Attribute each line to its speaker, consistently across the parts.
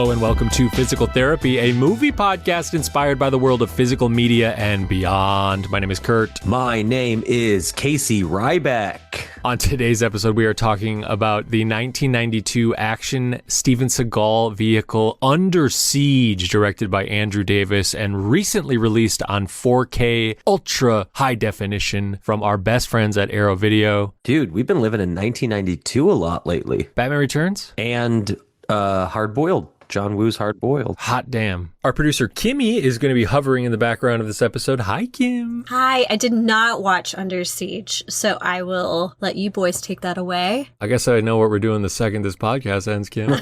Speaker 1: Hello and welcome to Physical Therapy, a movie podcast inspired by the world of physical media and beyond. My name is Kurt.
Speaker 2: My name is Casey Ryback.
Speaker 1: On today's episode, we are talking about the 1992 action Steven Seagal vehicle Under Siege, directed by Andrew Davis and recently released on 4K ultra high definition from our best friends at Arrow Video.
Speaker 2: Dude, we've been living in 1992 a lot lately.
Speaker 1: Batman Returns?
Speaker 2: And Hard Boiled. John Woo's Hard Boiled.
Speaker 1: Hot damn. Our producer Kimmy is going to be hovering in the background of this episode. Hi, Kim.
Speaker 3: Hi, I did not watch Under Siege, so I will let you boys take that away.
Speaker 1: I guess I know what we're doing the second this podcast ends, Kim.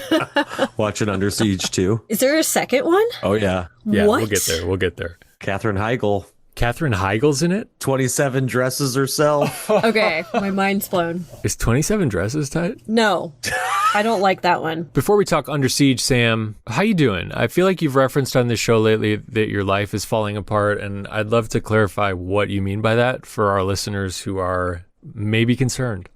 Speaker 2: Watching Under Siege too.
Speaker 3: Is there a second one?
Speaker 2: Oh, yeah.
Speaker 1: Yeah,
Speaker 3: What?
Speaker 1: We'll get there.
Speaker 2: Katherine Heigl.
Speaker 1: Katherine Heigl's in it?
Speaker 2: 27 dresses herself.
Speaker 3: Okay, my mind's blown.
Speaker 1: Is 27 Dresses tight?
Speaker 3: No, I don't like that one.
Speaker 1: Before we talk Under Siege, Sam, how you doing? I feel like you've referenced on this show lately that your life is falling apart, and I'd love to clarify what you mean by that for our listeners who are maybe concerned.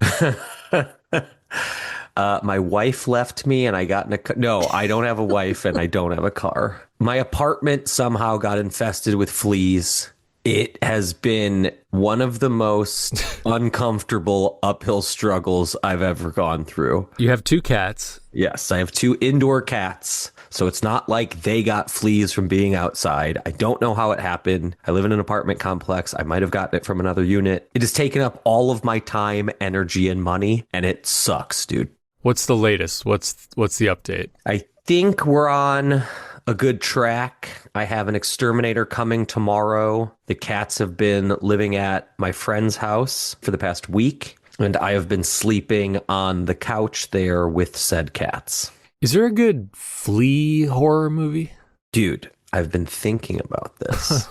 Speaker 2: My wife left me and I got in a car. No, I don't have a wife and I don't have a car. My apartment somehow got infested with fleas. It has been one of the most uncomfortable uphill struggles I've ever gone through.
Speaker 1: You have two cats.
Speaker 2: Yes, I have two indoor cats, so it's not like they got fleas from being outside. I don't know how it happened. I live in an apartment complex. I might have gotten it from another unit. It has taken up all of my time, energy, and money, and it sucks, dude.
Speaker 1: What's the latest? What's the update?
Speaker 2: I think we're on a good track. I have an exterminator coming tomorrow. The cats have been living at my friend's house for the past week, and I have been sleeping on the couch there with said cats.
Speaker 1: Is there a good flea horror movie?
Speaker 2: Dude, I've been thinking about this.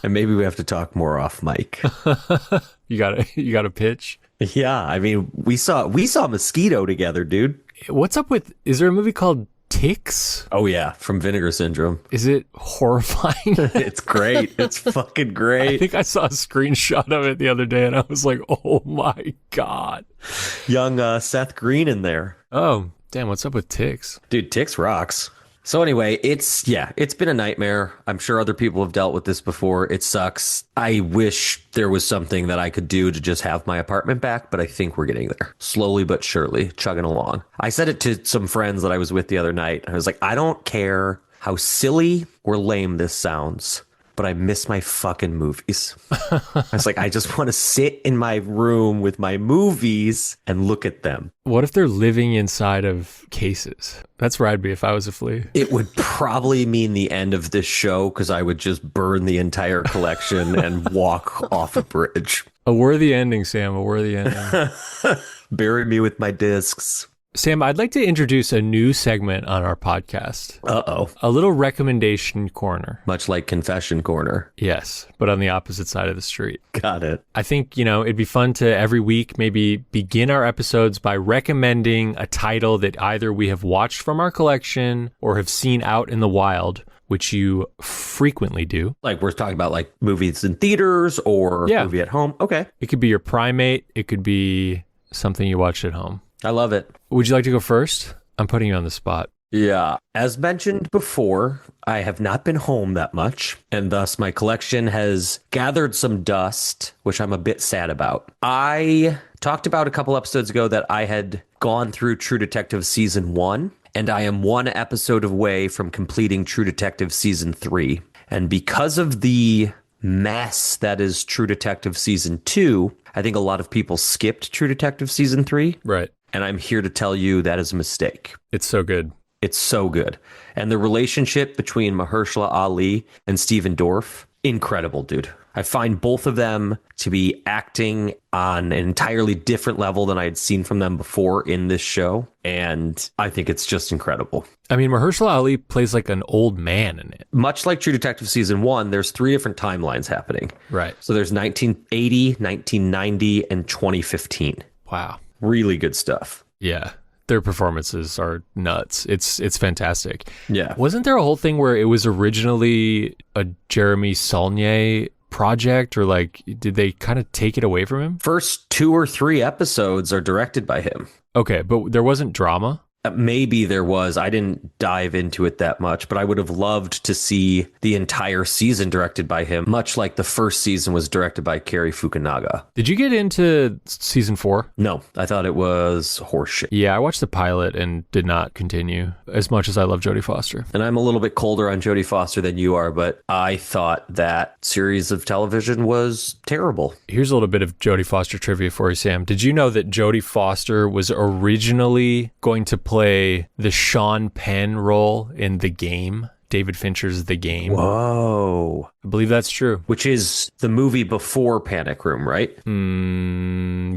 Speaker 2: And maybe we have to talk more off mic.
Speaker 1: You got a pitch?
Speaker 2: Yeah, I mean, we saw Mosquito together, dude.
Speaker 1: What's up with, is there a movie called Ticks?
Speaker 2: Oh yeah, from Vinegar Syndrome.
Speaker 1: Is it horrifying?
Speaker 2: It's great. It's fucking great.
Speaker 1: I think I saw a screenshot of it the other day and I was like, oh my God.
Speaker 2: Young Seth Green in there.
Speaker 1: Oh, damn, what's up with Ticks?
Speaker 2: Dude, Ticks rocks. So anyway, it's been a nightmare. I'm sure other people have dealt with this before. It sucks. I wish there was something that I could do to just have my apartment back, but I think we're getting there. Slowly but surely, chugging along. I said it to some friends that I was with the other night. I was like, I don't care how silly or lame this sounds, but I miss my fucking movies. I was like, I just want to sit in my room with my movies and look at them.
Speaker 1: What if they're living inside of cases? That's where I'd be if I was a flea.
Speaker 2: It would probably mean the end of this show because I would just burn the entire collection and walk off a bridge.
Speaker 1: A worthy ending, Sam, a worthy ending.
Speaker 2: Bury me with my discs.
Speaker 1: Sam, I'd like to introduce a new segment on our podcast.
Speaker 2: Uh-oh.
Speaker 1: A little recommendation corner.
Speaker 2: Much like Confession Corner.
Speaker 1: Yes, but on the opposite side of the street.
Speaker 2: Got it.
Speaker 1: I think, it'd be fun to every week maybe begin our episodes by recommending a title that either we have watched from our collection or have seen out in the wild, which you frequently do.
Speaker 2: Like we're talking about like movies in theaters or movie at home. Okay.
Speaker 1: It could be your primate. It could be something you watched at home.
Speaker 2: I love it.
Speaker 1: Would you like to go first? I'm putting you on the spot.
Speaker 2: Yeah. As mentioned before, I have not been home that much, and thus my collection has gathered some dust, which I'm a bit sad about. I talked about a couple episodes ago that I had gone through True Detective Season 1, and I am one episode away from completing True Detective Season 3. And because of the mess that is True Detective Season 2, I think a lot of people skipped True Detective Season 3.
Speaker 1: Right.
Speaker 2: And I'm here to tell you that is a mistake.
Speaker 1: It's so good.
Speaker 2: It's so good. And the relationship between Mahershala Ali and Stephen Dorff, incredible, dude. I find both of them to be acting on an entirely different level than I had seen from them before in this show. And I think it's just incredible.
Speaker 1: I mean, Mahershala Ali plays like an old man in it.
Speaker 2: Much like True Detective Season 1, there's 3 different timelines happening.
Speaker 1: Right.
Speaker 2: So there's 1980, 1990, and 2015.
Speaker 1: Wow.
Speaker 2: Really good stuff.
Speaker 1: Yeah. Their performances are nuts. It's fantastic.
Speaker 2: Yeah.
Speaker 1: Wasn't there a whole thing where it was originally a Jeremy Saulnier project, or like did they kind of take it away from him?
Speaker 2: First 2 or 3 episodes are directed by him.
Speaker 1: Okay, but there wasn't drama?
Speaker 2: Maybe there was. I didn't dive into it that much, but I would have loved to see the entire season directed by him, much like the first season was directed by Cary Fukunaga.
Speaker 1: Did you get into season 4?
Speaker 2: No, I thought it was horseshit.
Speaker 1: Yeah, I watched the pilot and did not continue, as much as I love Jodie Foster.
Speaker 2: And I'm a little bit colder on Jodie Foster than you are, but I thought that series of television was terrible.
Speaker 1: Here's a little bit of Jodie Foster trivia for you, Sam. Did you know that Jodie Foster was originally going to play the Sean Penn role in The Game? David Fincher's The Game.
Speaker 2: Whoa.
Speaker 1: I believe that's true.
Speaker 2: Which is the movie before Panic Room, right?
Speaker 1: No.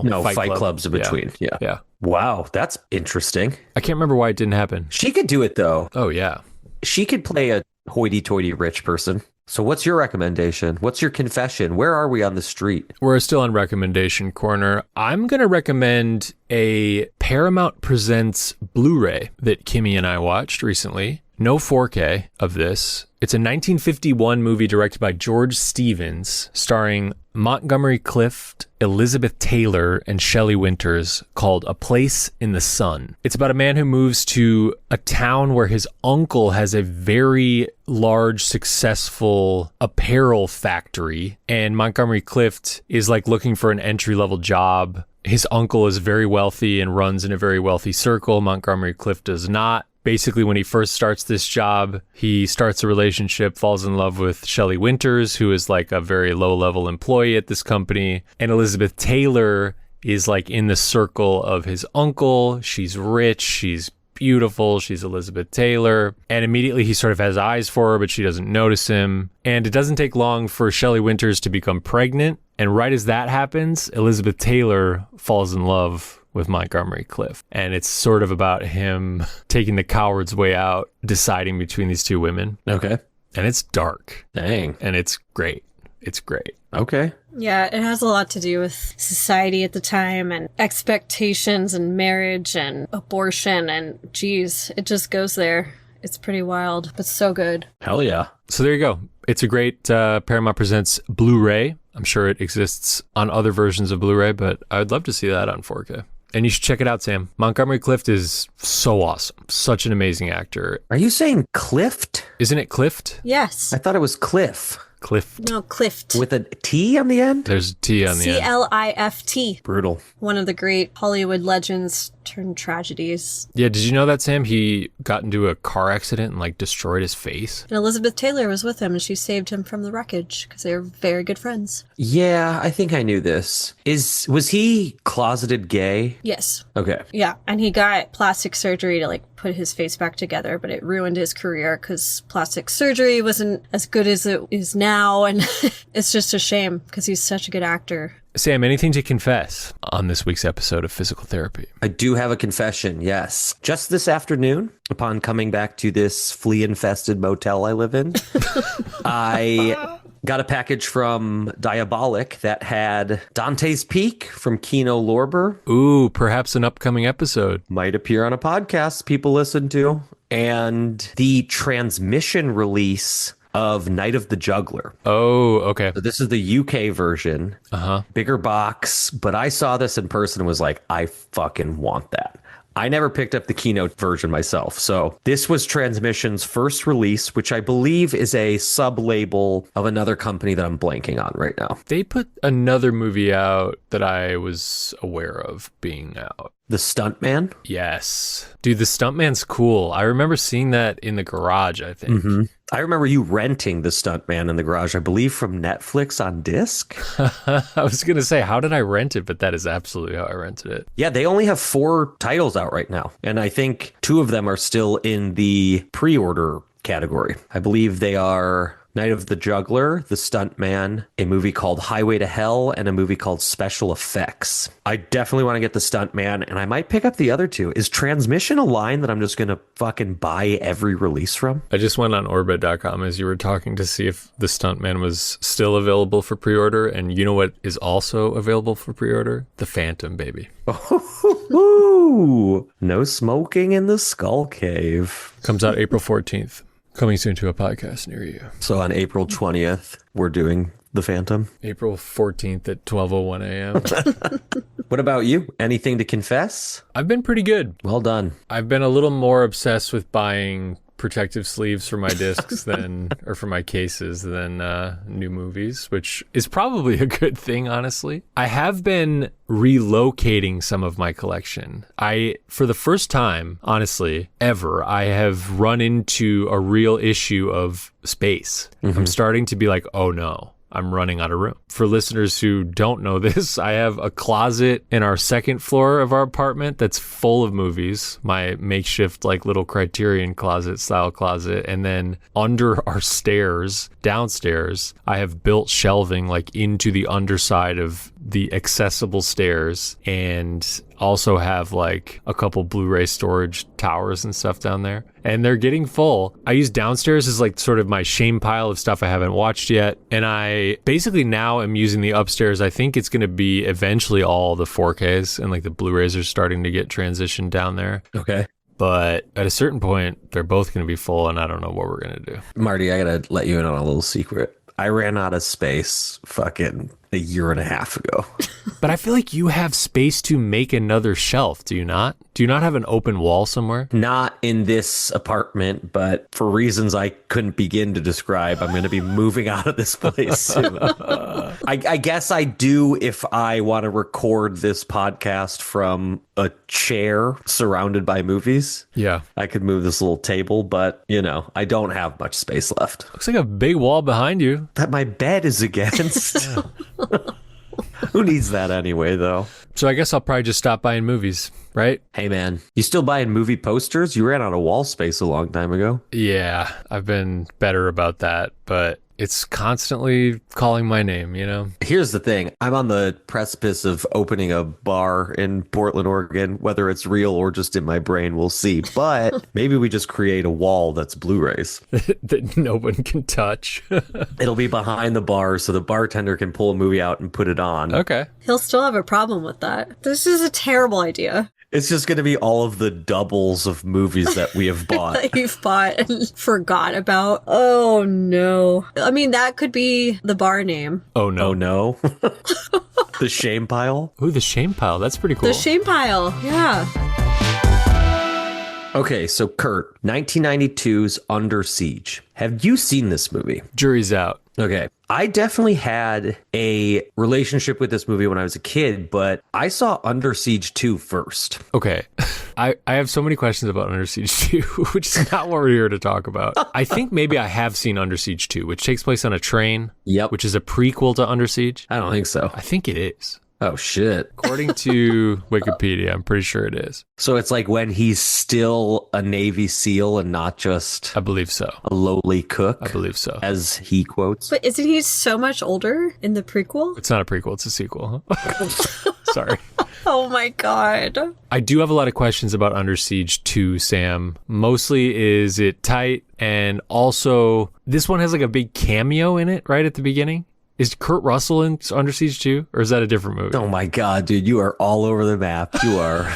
Speaker 2: No, Fight Club's in between. Yeah. Wow, that's interesting.
Speaker 1: I can't remember why it didn't happen.
Speaker 2: She could do it, though.
Speaker 1: Oh, yeah.
Speaker 2: She could play a hoity-toity rich person. So what's your recommendation? What's your confession? Where are we on the street?
Speaker 1: We're still on recommendation corner. I'm going to recommend a Paramount Presents Blu-ray that Kimmy and I watched recently. No 4K of this. It's a 1951 movie directed by George Stevens, starring Montgomery Clift, Elizabeth Taylor, and Shelley Winters, called A Place in the Sun. It's about a man who moves to a town where his uncle has a very large, successful apparel factory, and Montgomery Clift is like looking for an entry-level job. His uncle is very wealthy and runs in a very wealthy circle. Montgomery Clift does not. Basically, when he first starts this job, he starts a relationship, falls in love with Shelley Winters, who is like a very low-level employee at this company. And Elizabeth Taylor is like in the circle of his uncle. She's rich, she's beautiful, she's Elizabeth Taylor. And immediately he sort of has eyes for her, but she doesn't notice him. And it doesn't take long for Shelley Winters to become pregnant. And right as that happens, Elizabeth Taylor falls in love with Montgomery Clift. And it's sort of about him taking the coward's way out, deciding between these two women.
Speaker 2: Okay.
Speaker 1: And it's dark.
Speaker 2: Dang.
Speaker 1: And it's great. It's great.
Speaker 2: Okay.
Speaker 3: Yeah, it has a lot to do with society at the time and expectations and marriage and abortion and geez, it just goes there. It's pretty wild, but so good.
Speaker 2: Hell yeah.
Speaker 1: So there you go. It's a great Paramount Presents Blu-ray. I'm sure it exists on other versions of Blu-ray, but I would love to see that on 4K. And you should check it out, Sam. Montgomery Clift is so awesome. Such an amazing actor.
Speaker 2: Are you saying Clift?
Speaker 1: Isn't it Clift?
Speaker 3: Yes.
Speaker 2: I thought it was Cliff.
Speaker 1: Clift.
Speaker 3: No, Clift.
Speaker 2: With a T on the end?
Speaker 1: There's a T on the end.
Speaker 3: Clift.
Speaker 2: Brutal.
Speaker 3: One of the great Hollywood legends turned tragedies.
Speaker 1: Yeah, did you know that, Sam? He got into a car accident and like destroyed his face.
Speaker 3: And Elizabeth Taylor was with him and she saved him from the wreckage because they were very good friends.
Speaker 2: Yeah, I think I knew this. Was he closeted gay?
Speaker 3: Yes.
Speaker 2: Okay.
Speaker 3: Yeah, and he got plastic surgery to like put his face back together, but it ruined his career because plastic surgery wasn't as good as it is now, and it's just a shame because he's such a good actor.
Speaker 1: Sam, anything to confess on this week's episode of Physical Therapy?
Speaker 2: I do have a confession, yes. Just this afternoon, upon coming back to this flea-infested motel I live in, I got a package from Diabolic that had Dante's Peak from Kino Lorber.
Speaker 1: Ooh, perhaps an upcoming episode.
Speaker 2: Might appear on a podcast people listen to. And the transmission release of Night of the Juggler.
Speaker 1: Oh, okay.
Speaker 2: So this is the UK version. Bigger box. But I saw this in person and was like, I fucking want that. I never picked up the keynote version myself. So this was Transmission's first release, which I believe is a sub-label of another company that I'm blanking on right now.
Speaker 1: They put another movie out that I was aware of being out.
Speaker 2: The Stuntman?
Speaker 1: Yes. Dude, the Stuntman's cool. I remember seeing that in the garage, I think.
Speaker 2: Mm-hmm. I remember you renting The Stuntman in the garage, I believe from Netflix on disc.
Speaker 1: I was going to say, how did I rent it? But that is absolutely how I rented it.
Speaker 2: Yeah, they only have 4 titles out right now. And I think 2 of them are still in the pre-order category. I believe they are Night of the Juggler, The Stuntman, a movie called Highway to Hell, and a movie called Special Effects. I definitely want to get The Stuntman, and I might pick up the other 2. Is Transmission a line that I'm just going to fucking buy every release from?
Speaker 1: I just went on orbit.com as you were talking to see if The Stuntman was still available for pre-order, and you know what is also available for pre-order? The Phantom, baby.
Speaker 2: Ooh, no smoking in the Skull Cave.
Speaker 1: Comes out April 14th. Coming soon to a podcast near you.
Speaker 2: So on April 20th, we're doing The Phantom.
Speaker 1: April 14th at 12:01 a.m.
Speaker 2: What about you? Anything to confess?
Speaker 1: I've been pretty good.
Speaker 2: Well done.
Speaker 1: I've been a little more obsessed with buying protective sleeves for my discs or for my cases than new movies, which is probably a good thing, honestly. I have been relocating some of my collection. For the first time, honestly, ever, I have run into a real issue of space. I'm starting to be like, oh no, I'm running out of room. For listeners who don't know this, I have a closet in our second floor of our apartment that's full of movies, my makeshift like little Criterion closet style closet. And then under our stairs, downstairs, I have built shelving like into the underside of the accessible stairs, and also have like a couple Blu-ray storage towers and stuff down there, and they're getting full. I use downstairs as like sort of my shame pile of stuff I haven't watched yet, and I basically now am using the upstairs. I think it's going to be eventually all the 4Ks, and like the Blu-rays are starting to get transitioned down there.
Speaker 2: Okay.
Speaker 1: But at a certain point, they're both going to be full, and I don't know what we're going to do.
Speaker 2: Marty, I gotta let you in on a little secret. I ran out of space fucking a year and a half ago.
Speaker 1: But I feel like you have space to make another shelf, do you not? Do you not have an open wall somewhere?
Speaker 2: Not in this apartment, but for reasons I couldn't begin to describe, I'm going to be moving out of this place soon. I guess I do if I want to record this podcast from a chair surrounded by movies.
Speaker 1: Yeah.
Speaker 2: I could move this little table, but, I don't have much space left.
Speaker 1: Looks like a big wall behind you.
Speaker 2: That my bed is against. Who needs that anyway, though?
Speaker 1: So I guess I'll probably just stop buying movies, right?
Speaker 2: Hey, man, you still buying movie posters? You ran out of wall space a long time ago.
Speaker 1: Yeah, I've been better about that, but it's constantly calling my name,
Speaker 2: Here's the thing. I'm on the precipice of opening a bar in Portland, Oregon. Whether it's real or just in my brain, we'll see. But maybe we just create a wall that's Blu-rays.
Speaker 1: that no one can touch.
Speaker 2: It'll be behind the bar so the bartender can pull a movie out and put it on.
Speaker 1: Okay.
Speaker 3: He'll still have a problem with that. This is a terrible idea.
Speaker 2: It's just going to be all of the doubles of movies that we have bought.
Speaker 3: That you've bought and forgot about. Oh, no. I mean, that could be the bar name.
Speaker 1: Oh, no.
Speaker 2: Oh, no. The shame pile?
Speaker 1: Ooh, the shame pile. That's pretty cool.
Speaker 3: The shame pile. Yeah.
Speaker 2: Okay, so Kurt, 1992's Under Siege. Have you seen this movie?
Speaker 1: Jury's out.
Speaker 2: Okay. I definitely had a relationship with this movie when I was a kid, but I saw Under Siege 2 first.
Speaker 1: Okay. I have so many questions about Under Siege 2, which is not what we're here to talk about. I think maybe I have seen Under Siege 2, which takes place on a train.
Speaker 2: Yep.
Speaker 1: Which is a prequel to Under Siege.
Speaker 2: I don't think so.
Speaker 1: I think it is.
Speaker 2: Oh, shit.
Speaker 1: According to Wikipedia, I'm pretty sure it is.
Speaker 2: So it's like when he's still a Navy SEAL and not just
Speaker 1: I believe so.
Speaker 2: a lowly cook.
Speaker 1: I believe so.
Speaker 2: As he quotes.
Speaker 3: But isn't he so much older in the prequel?
Speaker 1: It's not a prequel, it's a sequel. Sorry.
Speaker 3: Oh my god.
Speaker 1: I do have a lot of questions about Under Siege 2, Sam. Mostly, is it tight? And also, this one has like a big cameo in it right at the beginning. Is Kurt Russell in Under Siege 2, or is that a different movie?
Speaker 2: Oh my god, dude, you are all over the map. You are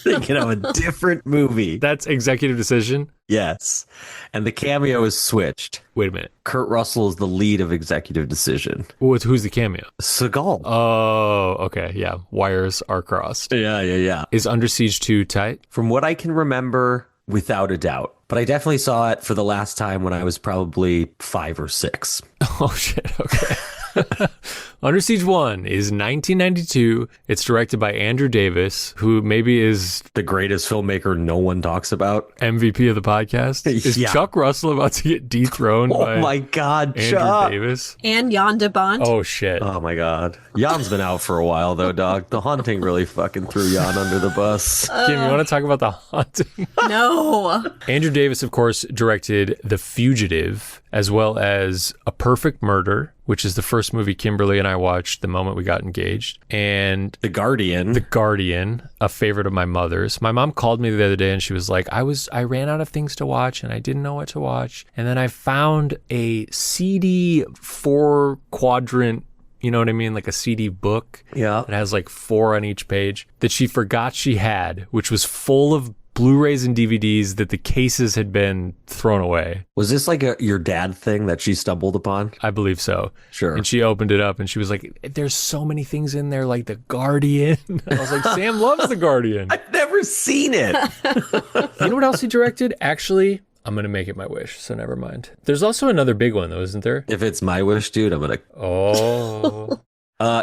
Speaker 2: thinking of a different movie.
Speaker 1: That's Executive Decision?
Speaker 2: Yes. And the cameo is switched.
Speaker 1: Wait a minute.
Speaker 2: Kurt Russell is the lead of Executive Decision.
Speaker 1: Who's the cameo?
Speaker 2: Seagal.
Speaker 1: Oh, okay. Yeah. Wires are crossed.
Speaker 2: Yeah.
Speaker 1: Is Under Siege 2 tight?
Speaker 2: From what I can remember, without a doubt. But I definitely saw it for the last time when I was probably 5 or 6.
Speaker 1: Oh, shit. Okay. Under Siege 1 is 1992. It's directed by Andrew Davis, who maybe is
Speaker 2: The greatest filmmaker no one talks about.
Speaker 1: MVP of the podcast. Is
Speaker 2: Yeah.
Speaker 1: Chuck Russell about to get dethroned by
Speaker 2: Oh my god,
Speaker 1: Andrew
Speaker 2: Chuck.
Speaker 1: Davis?
Speaker 3: And Jan de Bont.
Speaker 1: Oh, shit.
Speaker 2: Oh my god. Jan's been out for a while though, dog. The Haunting really fucking threw Jan under the bus.
Speaker 1: Kim, you want to talk about The Haunting?
Speaker 3: No.
Speaker 1: Andrew Davis, of course, directed The Fugitive, as well as A Perfect Murder, which is the first movie Kimberly and I watched the moment we got engaged, and
Speaker 2: The Guardian.
Speaker 1: The Guardian, a favorite of my mother's. My mom called me the other day and she was like, I ran out of things to watch and I didn't know what to watch. And then I found a CD 4-quadrant, you know what I mean? Like a CD book.
Speaker 2: Yeah.
Speaker 1: It has like 4 on each page that she forgot she had, which was full of Blu-rays and DVDs that the cases had been thrown away.
Speaker 2: Was this like your dad thing that she stumbled upon?
Speaker 1: I believe so.
Speaker 2: Sure.
Speaker 1: And she opened it up and she was like, there's so many things in there, like The Guardian. I was like, Sam loves The Guardian.
Speaker 2: I've never seen it.
Speaker 1: You know what else he directed? Actually, I'm going to make it my wish, so never mind. There's also another big one, though, isn't there?
Speaker 2: If it's my wish, dude, I'm going to...
Speaker 1: Oh...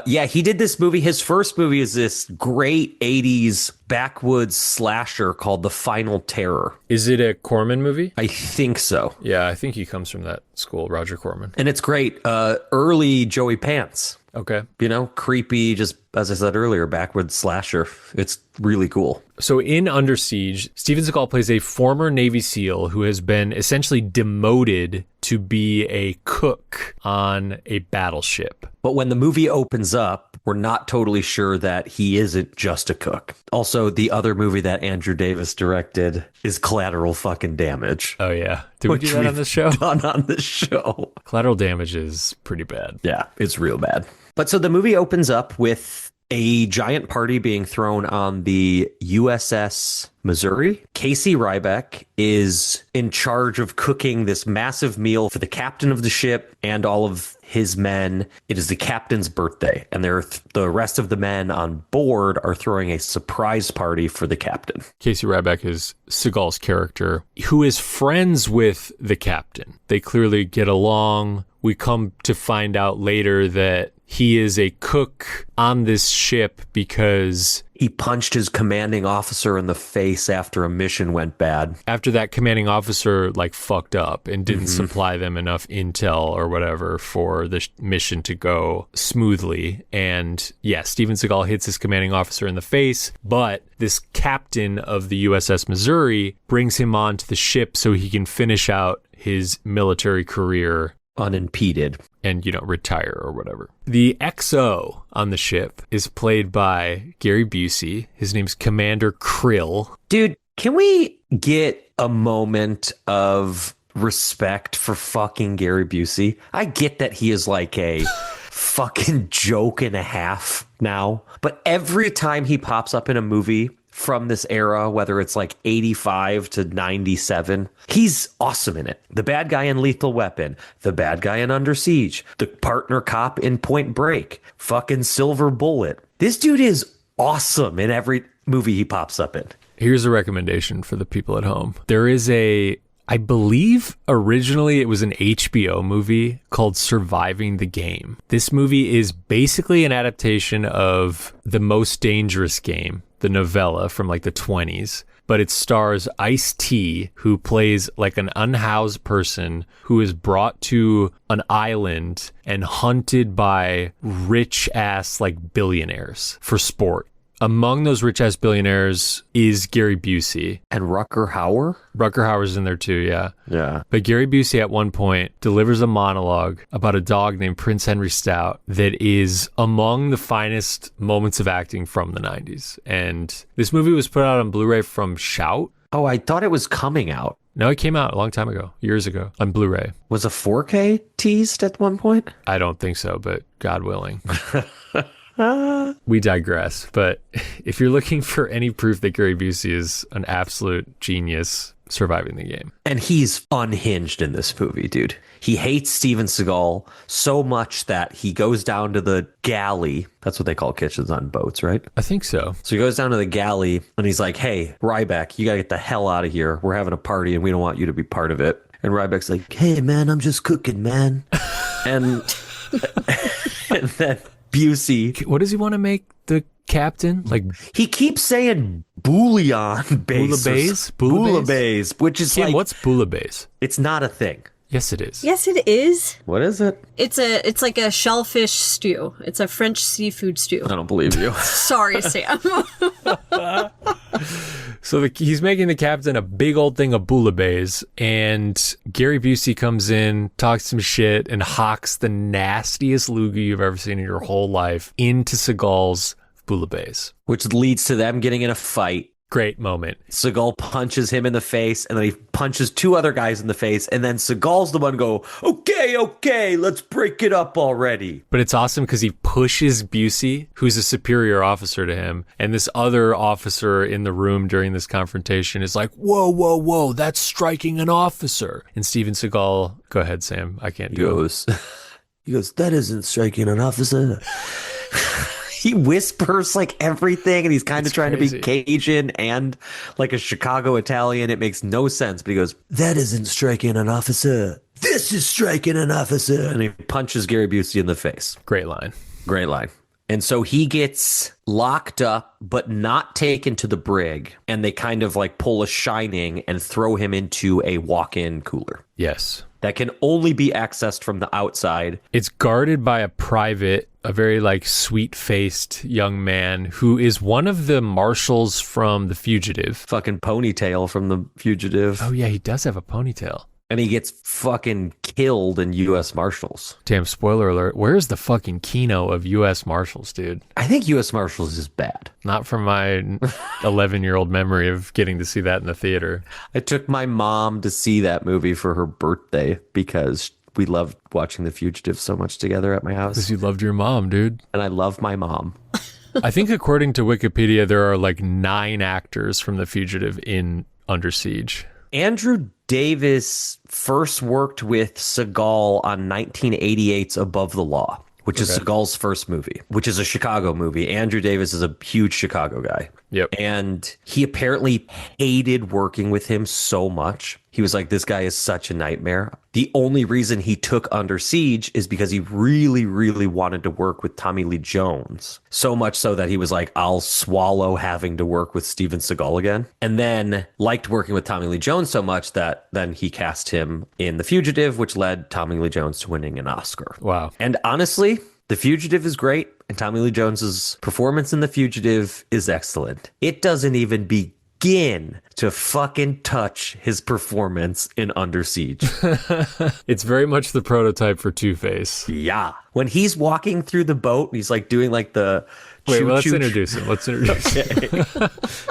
Speaker 2: Yeah, he did this movie. His first movie is this great 80s backwoods slasher called The Final Terror.
Speaker 1: Is it a Corman movie?
Speaker 2: I think so.
Speaker 1: Yeah, I think he comes from that school, Roger Corman.
Speaker 2: And it's great. Early Joey Pants.
Speaker 1: Okay.
Speaker 2: You know, creepy, just as I said earlier, backwoods slasher. It's really cool.
Speaker 1: So in Under Siege, Steven Seagal plays a former Navy SEAL who has been essentially demoted to be a cook on a battleship.
Speaker 2: But when the movie opens up, we're not totally sure that he isn't just a cook. Also, the other movie that Andrew Davis directed is Collateral fucking Damage.
Speaker 1: Oh, yeah. Did we do that on this show?
Speaker 2: Done on this show.
Speaker 1: Collateral Damage is pretty bad.
Speaker 2: Yeah, it's real bad. But so the movie opens up with a giant party being thrown on the USS Missouri. Casey Ryback is in charge of cooking this massive meal for the captain of the ship and all of his men. It is the captain's birthday, and the rest of the men on board are throwing a surprise party for the captain.
Speaker 1: Casey Ryback is Seagal's character, who is friends with the captain. They clearly get along. We come to find out later that he is a cook on this ship because
Speaker 2: he punched his commanding officer in the face after a mission went bad.
Speaker 1: After that commanding officer fucked up and didn't supply them enough intel or whatever for the mission to go smoothly. And yeah, Steven Seagal hits his commanding officer in the face, but this captain of the USS Missouri brings him onto the ship so he can finish out his military career
Speaker 2: unimpeded
Speaker 1: and, retire or whatever. The XO on the ship is played by Gary Busey. His name's Commander Krill.
Speaker 2: Dude, can we get a moment of respect for fucking Gary Busey? I get that he is like a fucking joke and a half now, but every time he pops up in a movie from this era, whether it's like 85 to 97, he's awesome in it. The bad guy in Lethal Weapon, the bad guy in Under Siege, the partner cop in Point Break, fucking Silver Bullet. This dude is awesome in every movie he pops up in.
Speaker 1: Here's a recommendation for the people at home. There is I believe originally it was an HBO movie called Surviving the Game. This movie is basically an adaptation of The Most Dangerous Game, the novella from the 20s, but it stars Ice-T, who plays an unhoused person who is brought to an island and hunted by rich-ass billionaires for sport. Among those rich-ass billionaires is Gary Busey.
Speaker 2: And Rutger Hauer?
Speaker 1: Rutger Hauer's in there too, yeah.
Speaker 2: Yeah.
Speaker 1: But Gary Busey at one point delivers a monologue about a dog named Prince Henry Stout that is among the finest moments of acting from the 90s. And this movie was put out on Blu-ray from Shout.
Speaker 2: Oh, I thought it was coming out.
Speaker 1: No, it came out a long time ago, years ago, on Blu-ray.
Speaker 2: Was a 4K teased at one point?
Speaker 1: I don't think so, but God willing. We digress, but if you're looking for any proof that Gary Busey is an absolute genius, Surviving the Game.
Speaker 2: And he's unhinged in this movie, dude. He hates Steven Seagal so much that he goes down to the galley. That's what they call kitchens on boats, right?
Speaker 1: I think so.
Speaker 2: So he goes down to the galley and he's like, hey, Ryback, you got to get the hell out of here. We're having a party and we don't want you to be part of it. And Ryback's like, hey, man, I'm just cooking, man. and then Busey.
Speaker 1: What does he want to make the captain?
Speaker 2: He keeps saying bouillon base.
Speaker 1: Bouillabaisse?
Speaker 2: Bouillabaisse, which is
Speaker 1: Kim, what's bouillabaisse?
Speaker 2: It's not a thing.
Speaker 1: Yes, it is.
Speaker 3: Yes, it is.
Speaker 2: What is it?
Speaker 3: It's like a shellfish stew. It's a French seafood stew.
Speaker 2: I don't believe you.
Speaker 3: Sorry, Sam.
Speaker 1: So he's making the captain a big old thing of bouillabaisse, and Gary Busey comes in, talks some shit, and hawks the nastiest loogie you've ever seen in your whole life into Seagal's bouillabaisse.
Speaker 2: Which leads to them getting in a fight.
Speaker 1: Great moment.
Speaker 2: Seagal punches him in the face, and then he punches two other guys in the face, and then Seagal's the one go, okay, let's break it up already.
Speaker 1: But it's awesome because he pushes Busey, who's a superior officer to him, and this other officer in the room during this confrontation is like, whoa, that's striking an officer. And Steven Seagal, go ahead, Sam, I can't do it.
Speaker 2: He goes, that isn't striking an officer. He whispers like everything, and he's kind of trying to be Cajun and like a Chicago Italian. It makes no sense, but he goes, that isn't striking an officer. This is striking an officer. And he punches Gary Busey in the face.
Speaker 1: Great line.
Speaker 2: Great line. And so he gets locked up, but not taken to the brig. And they kind of like pull a Shining and throw him into a walk-in cooler.
Speaker 1: Yes.
Speaker 2: That can only be accessed from the outside.
Speaker 1: It's guarded by a private, a very like sweet-faced young man who is one of the marshals from The Fugitive.
Speaker 2: Fucking ponytail from The Fugitive.
Speaker 1: Oh yeah, he does have a ponytail.
Speaker 2: And he gets fucking killed in U.S. Marshals.
Speaker 1: Damn, spoiler alert. Where's the fucking Kino of U.S. Marshals, dude?
Speaker 2: I think U.S. Marshals is bad.
Speaker 1: Not from my 11-year-old memory of getting to see that in the theater.
Speaker 2: I took my mom to see that movie for her birthday because we loved watching The Fugitive so much together at my house.
Speaker 1: Because you loved your mom, dude.
Speaker 2: And I love my mom.
Speaker 1: I think according to Wikipedia, there are like 9 actors from The Fugitive in Under Siege.
Speaker 2: Andrew Davis first worked with Seagal on 1988's Above the Law, which is Seagal's first movie, which is a Chicago movie. Andrew Davis is a huge Chicago guy.
Speaker 1: Yep.
Speaker 2: And he apparently hated working with him so much. He was like, this guy is such a nightmare. The only reason he took Under Siege is because he really, really wanted to work with Tommy Lee Jones. So much so that he was like, I'll swallow having to work with Steven Seagal again. And then liked working with Tommy Lee Jones so much that then he cast him in The Fugitive, which led Tommy Lee Jones to winning an Oscar.
Speaker 1: Wow.
Speaker 2: And honestly, The Fugitive is great, and Tommy Lee Jones's performance in The Fugitive is excellent. It doesn't even begin to fucking touch his performance in Under Siege.
Speaker 1: It's very much the prototype for Two-Face.
Speaker 2: Yeah. When he's walking through the boat, and he's like doing like the...
Speaker 1: Wait, well, let's introduce him. Okay.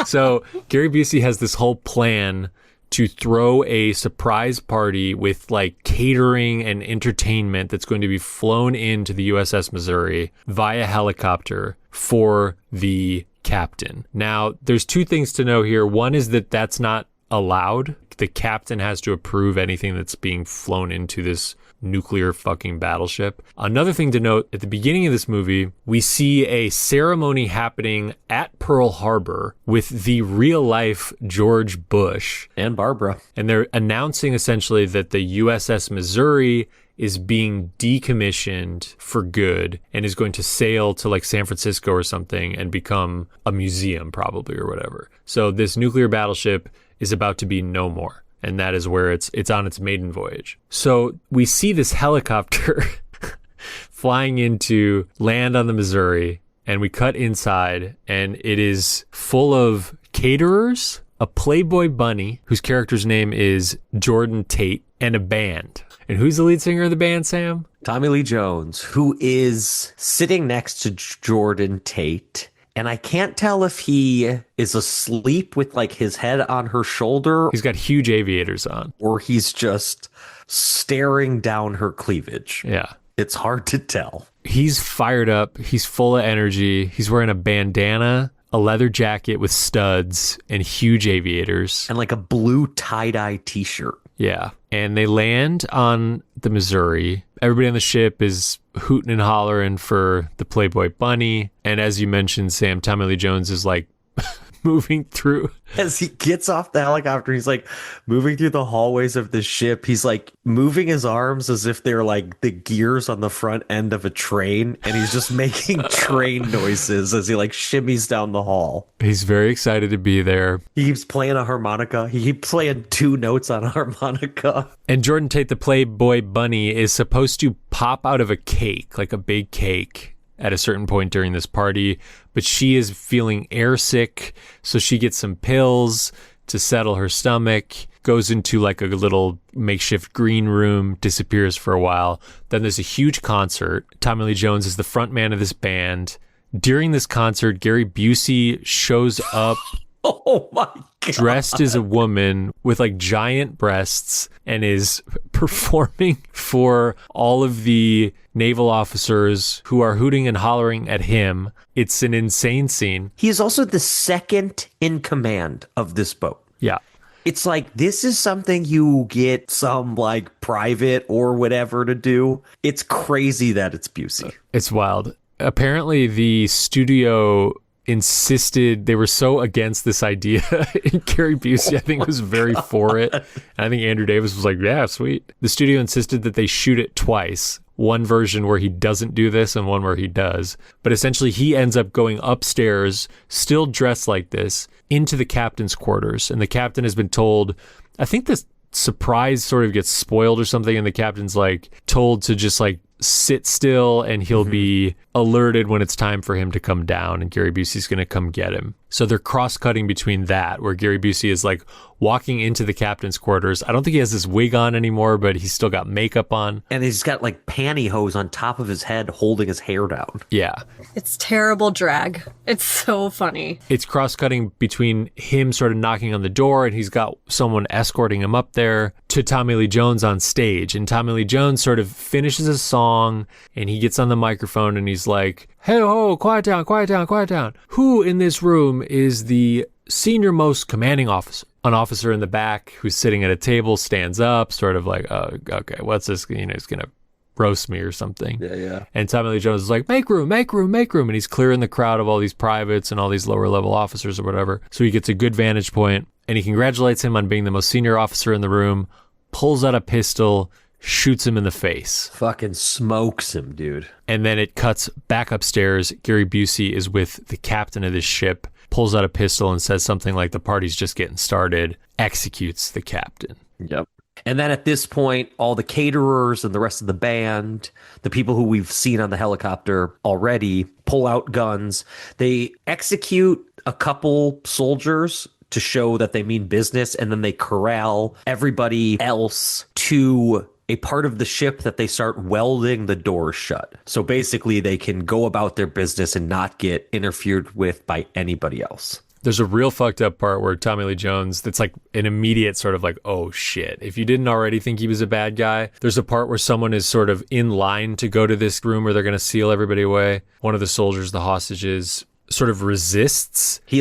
Speaker 1: So Gary Busey has this whole plan to throw a surprise party with like catering and entertainment that's going to be flown into the USS Missouri via helicopter for the captain. Now, there's 2 things to know here. One is that that's not allowed. The captain has to approve anything that's being flown into this nuclear fucking battleship. Another thing to note, at the beginning of this movie, we see a ceremony happening at Pearl Harbor with the real life George Bush.
Speaker 2: And Barbara.
Speaker 1: And they're announcing essentially that the USS Missouri is being decommissioned for good and is going to sail to like San Francisco or something and become a museum probably or whatever. So this nuclear battleship is about to be no more. And that is where it's on its maiden voyage. So we see this helicopter flying into land on the Missouri, and we cut inside, and it is full of caterers, a Playboy bunny, whose character's name is Jordan Tate, and a band. And who's the lead singer of the band, Sam?
Speaker 2: Tommy Lee Jones, who is sitting next to Jordan Tate. And I can't tell if he is asleep with like his head on her shoulder.
Speaker 1: He's got huge aviators on.
Speaker 2: Or he's just staring down her cleavage.
Speaker 1: Yeah.
Speaker 2: It's hard to tell.
Speaker 1: He's fired up. He's full of energy. He's wearing a bandana, a leather jacket with studs, and huge aviators.
Speaker 2: And like a blue tie-dye t-shirt.
Speaker 1: Yeah. And they land on the Missouri. Everybody on the ship is hooting and hollering for the Playboy bunny. And as you mentioned, Sam, Tommy Lee Jones is like moving through.
Speaker 2: As he gets off the helicopter, he's like moving through the hallways of the ship. He's like moving his arms as if they're like the gears on the front end of a train. And he's just making train noises as he like shimmies down the hall.
Speaker 1: He's very excited to be there.
Speaker 2: He keeps playing a harmonica. He keeps playing 2 notes on a harmonica.
Speaker 1: And Jordan Tate, the Playboy bunny, is supposed to pop out of a cake, like a big cake, at a certain point during this party, but she is feeling airsick, so she gets some pills to settle her stomach, goes into like a little makeshift green room, disappears for a while. Then there's a huge concert. Tommy Lee Jones is the front man of this band. During this concert, Gary Busey shows up
Speaker 2: Oh my God.
Speaker 1: dressed as a woman with like giant breasts and is performing for all of the naval officers who are hooting and hollering at him. It's an insane scene.
Speaker 2: He is also the second in command of this boat.
Speaker 1: Yeah.
Speaker 2: It's like, this is something you get some like private or whatever to do. It's crazy that it's Busey.
Speaker 1: It's wild. Apparently the studio insisted, they were so against this idea. And Gary Busey, I think, was very for it. And I think Andrew Davis was like, yeah, sweet. The studio insisted that they shoot it twice. One version where he doesn't do this and one where he does. But essentially he ends up going upstairs, still dressed like this, into the captain's quarters. And the captain has been told, I think this surprise sort of gets spoiled or something, and the captain's like told to just like sit still and he'll be alerted when it's time for him to come down, and Gary Busey's going to come get him. So they're cross-cutting between that, where Gary Busey is like walking into the captain's quarters. I don't think he has his wig on anymore, but he's still got makeup on.
Speaker 2: And he's got like pantyhose on top of his head holding his hair down.
Speaker 1: Yeah.
Speaker 3: It's terrible drag. It's so funny.
Speaker 1: It's cross-cutting between him sort of knocking on the door and he's got someone escorting him up there to Tommy Lee Jones on stage. And Tommy Lee Jones sort of finishes a song and he gets on the microphone and he's like, hey, ho, quiet down, quiet down, quiet down. Who in this room is the senior most commanding officer? An officer in the back who's sitting at a table stands up, sort of like, oh, okay, what's this? You know, he's going to roast me or something.
Speaker 2: Yeah.
Speaker 1: And Tommy Lee Jones is like, make room, make room, make room. And he's clearing the crowd of all these privates and all these lower level officers or whatever. So he gets a good vantage point and he congratulates him on being the most senior officer in the room, pulls out a pistol, shoots him in the face.
Speaker 2: Fucking smokes him, dude.
Speaker 1: And then it cuts back upstairs. Gary Busey is with the captain of this ship, pulls out a pistol and says something like, the party's just getting started, executes the captain.
Speaker 2: Yep. And then at this point, all the caterers and the rest of the band, the people who we've seen on the helicopter already, pull out guns. They execute a couple soldiers to show that they mean business, and then they corral everybody else to a part of the ship that they start welding the doors shut. So basically they can go about their business and not get interfered with by anybody else.
Speaker 1: There's a real fucked up part where Tommy Lee Jones, that's like an immediate sort of like, oh shit. If you didn't already think he was a bad guy, there's a part where someone is sort of in line to go to this room where they're going to seal everybody away. One of the soldiers, the hostages, sort of resists.
Speaker 2: He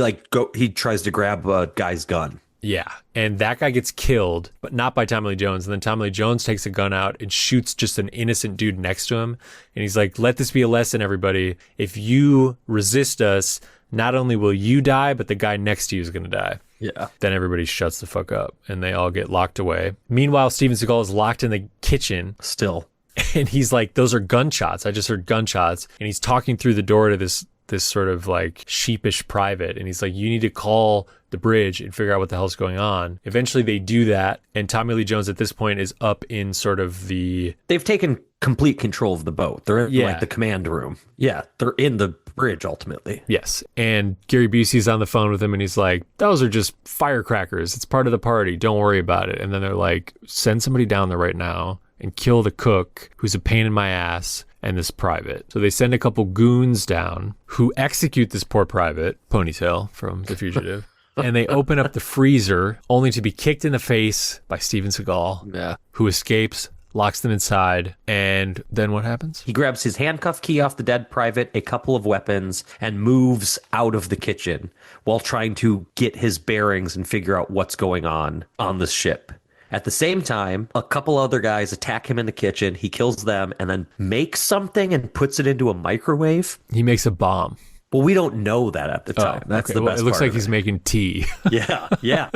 Speaker 2: tries to grab a guy's gun.
Speaker 1: Yeah. And that guy gets killed, but not by Tommy Lee Jones. And then Tommy Lee Jones takes a gun out and shoots just an innocent dude next to him. And he's like, let this be a lesson, everybody. If you resist us, not only will you die, but the guy next to you is going to die.
Speaker 2: Yeah.
Speaker 1: Then everybody shuts the fuck up and they all get locked away. Meanwhile, Steven Seagal is locked in the kitchen.
Speaker 2: Still.
Speaker 1: And he's like, those are gunshots. I just heard gunshots. And he's talking through the door to this sort of like sheepish private. And he's like, you need to call the bridge and figure out what the hell's going on. Eventually they do that. And Tommy Lee Jones at this point is up in sort of the...
Speaker 2: They've taken complete control of the boat. They're in like the command room. Yeah. They're in the bridge ultimately.
Speaker 1: Yes. And Gary Busey's on the phone with him and he's like, those are just firecrackers. It's part of the party. Don't worry about it. And then they're like, send somebody down there right now and kill the cook who's a pain in my ass and this private. So they send a couple goons down who execute this poor private, Ponytail from The Fugitive. And they open up the freezer only to be kicked in the face by Steven Seagal, who escapes, locks them inside. And then what happens?
Speaker 2: He grabs his handcuff key off the dead private, a couple of weapons, and moves out of the kitchen while trying to get his bearings and figure out what's going on the ship. At the same time, a couple other guys attack him in the kitchen. He kills them and then makes something and puts it into a microwave.
Speaker 1: He makes a bomb.
Speaker 2: Well, we don't know that at the time. That's the best
Speaker 1: It looks
Speaker 2: part
Speaker 1: like he's making tea.
Speaker 2: Yeah.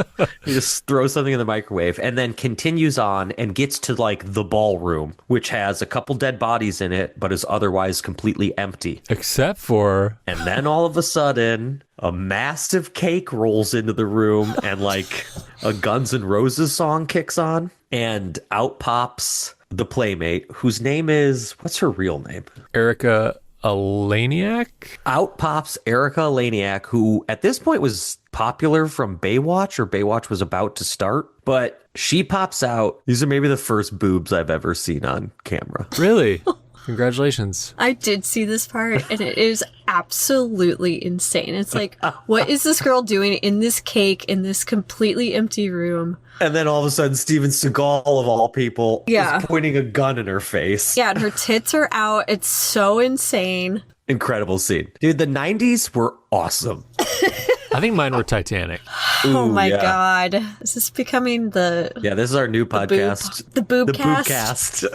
Speaker 2: He just throws something in the microwave and then continues on and gets to like the ballroom, which has a couple dead bodies in it, but is otherwise completely empty.
Speaker 1: Except for...
Speaker 2: And then all of a sudden, a massive cake rolls into the room and like a Guns N' Roses song kicks on and out pops the playmate, whose name is... What's her real name?
Speaker 1: Erica Eleniak?
Speaker 2: Out pops Erica Eleniak, who at this point was popular from Baywatch, or Baywatch was about to start, but she pops out. These are maybe the first boobs I've ever seen on camera.
Speaker 1: Really? Congratulations.
Speaker 3: I did see this part, and it is absolutely insane. It's like, what is this girl doing in this cake in this completely empty room?
Speaker 2: And then all of a sudden, Steven Seagal, of all people, is pointing a gun in her face.
Speaker 3: Yeah, and her tits are out. It's so insane.
Speaker 2: Incredible scene. Dude, the 90s were awesome.
Speaker 1: I think mine were Titanic.
Speaker 3: Oh my God. Is this becoming the...
Speaker 2: Yeah, this is our new podcast.
Speaker 3: The boob
Speaker 2: cast.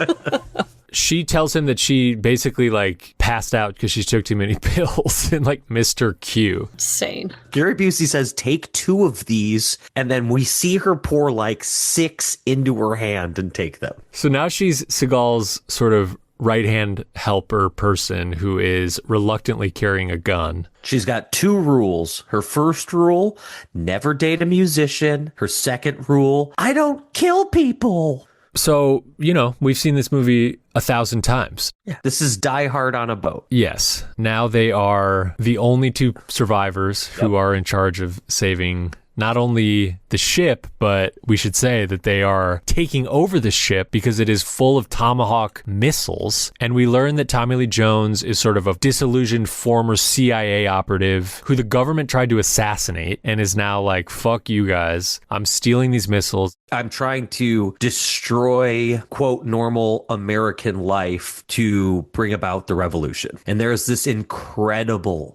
Speaker 1: She tells him that she basically like passed out because she took too many pills and like missed her cue.
Speaker 3: Insane.
Speaker 2: Gary Busey says, take 2 of these, and then we see her pour like 6 into her hand and take them.
Speaker 1: So now she's Seagal's sort of right-hand helper person who is reluctantly carrying a gun.
Speaker 2: She's got 2 rules. Her first rule, never date a musician. Her second rule, I don't kill people.
Speaker 1: So, you know, we've seen this movie 1,000 times.
Speaker 2: Yeah. This is Die Hard on a boat.
Speaker 1: Yes. Now they are the only 2 survivors who are in charge of saving not only the ship, but we should say that they are taking over the ship because it is full of Tomahawk missiles. And we learn that Tommy Lee Jones is sort of a disillusioned former CIA operative who the government tried to assassinate and is now like, fuck you guys. I'm stealing these missiles.
Speaker 2: I'm trying to destroy, quote, normal American life to bring about the revolution. And there's this incredible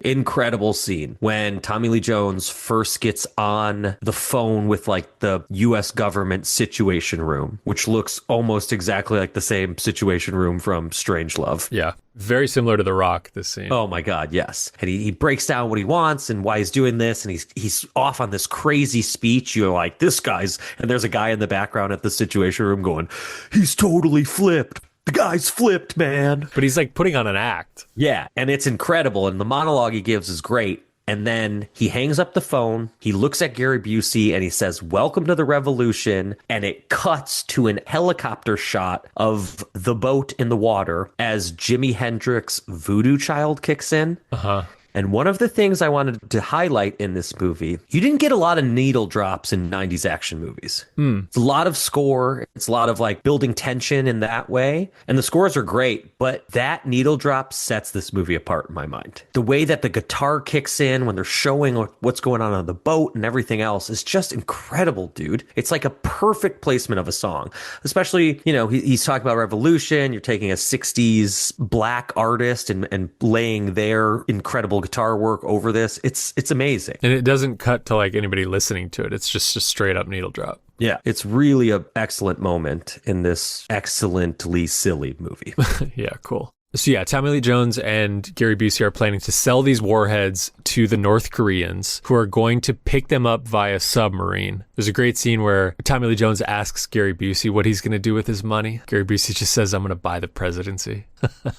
Speaker 2: scene when Tommy Lee Jones first gets on the phone with like the US government situation room, which looks almost exactly like the same situation room from Strangelove.
Speaker 1: Yeah. Very similar to The Rock, this scene.
Speaker 2: Oh my God, yes. And he breaks down what he wants and why he's doing this, and he's off on this crazy speech. You're like, this guy's, and there's a guy in the background at the situation room going, he's totally flipped. The guy's flipped, man.
Speaker 1: But he's like putting on an act.
Speaker 2: Yeah, and it's incredible, and the monologue he gives is great. And then he hangs up the phone, he looks at Gary Busey, and he says, welcome to the revolution. And it cuts to an helicopter shot of the boat in the water as Jimi Hendrix' Voodoo Child kicks in.
Speaker 1: Uh-huh.
Speaker 2: And one of the things I wanted to highlight in this movie, you didn't get a lot of needle drops in 90s action movies. It's a lot of score. It's a lot of like building tension in that way. And the scores are great, but that needle drop sets this movie apart in my mind. The way that the guitar kicks in when they're showing what's going on the boat and everything else is just incredible, dude. It's like a perfect placement of a song, especially, you know, he's talking about revolution. You're taking a 60s black artist and laying their incredible guitar work over this. It's amazing.
Speaker 1: And it doesn't cut to like anybody listening to it. It's just a straight up needle drop.
Speaker 2: Yeah, it's really an excellent moment in this excellently silly movie.
Speaker 1: Yeah, cool. So yeah, Tommy Lee Jones and Gary Busey are planning to sell these warheads to the North Koreans, who are going to pick them up via submarine. There's a great scene where Tommy Lee Jones asks Gary Busey what he's going to do with his money. Gary Busey just says, I'm going to buy the presidency.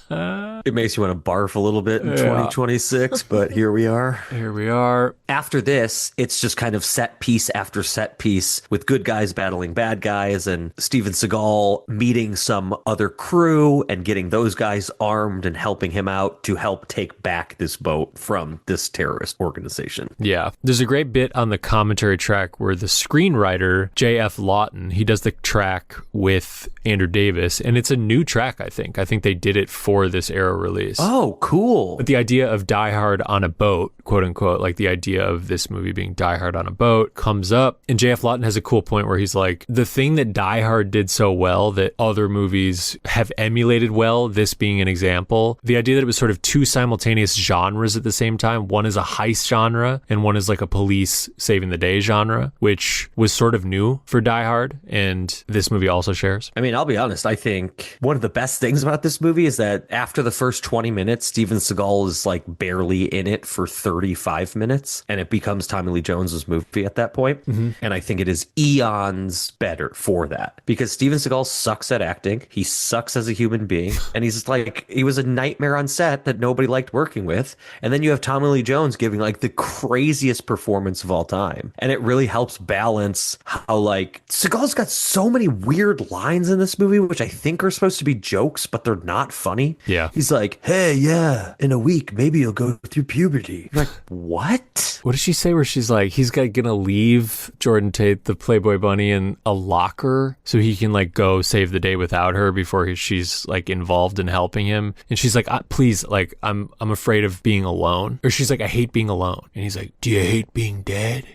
Speaker 2: It makes you want to barf a little bit in 2026, but here we are.
Speaker 1: Here we are.
Speaker 2: After this, it's just kind of set piece after set piece with good guys battling bad guys and Steven Seagal meeting some other crew and getting those guys armed and helping him out to help take back this boat from this terrorist organization.
Speaker 1: Yeah. There's a great bit on the commentary track where the screenwriter, J.F. Lawton, he does the track with Andrew Davis, and it's a new track, I think. I think they did it for this era release.
Speaker 2: Oh, cool.
Speaker 1: But the idea of Die Hard on a boat, quote unquote, like the idea of this movie being Die Hard on a boat comes up. And J.F. Lawton has a cool point where he's like, the thing that Die Hard did so well that other movies have emulated well, this being an example, the idea that it was sort of 2 simultaneous genres at the same time. One is a heist genre and one is like a police saving the day genre, which was sort of new for Die Hard. And this movie also shares.
Speaker 2: I mean, I'll be honest. I think one of the best things about this movie is that after the first 20 minutes, Steven Seagal is like barely in it for 35 minutes. And it becomes Tommy Lee Jones's movie at that point. Mm-hmm. And I think it is eons better for that because Steven Seagal sucks at acting. He sucks as a human being. And he's like, he was a nightmare on set that nobody liked working with. And then you have Tommy Lee Jones giving like the craziest performance of all time. And it really helps balance how like Seagal's got so many weird lines in this movie, which I think are supposed to be jokes, but they're not funny.
Speaker 1: Yeah.
Speaker 2: He's like, hey, yeah, in a week, maybe you'll go through puberty. You're like, what?
Speaker 1: What does she say where she's like, he's gonna leave Jordan Tate, the Playboy bunny, in a locker so he can like go save the day without her before she's like involved in helping him. And she's like, please, like, I'm afraid of being alone. Or she's like, I hate being alone. And he's like, do you hate being dead?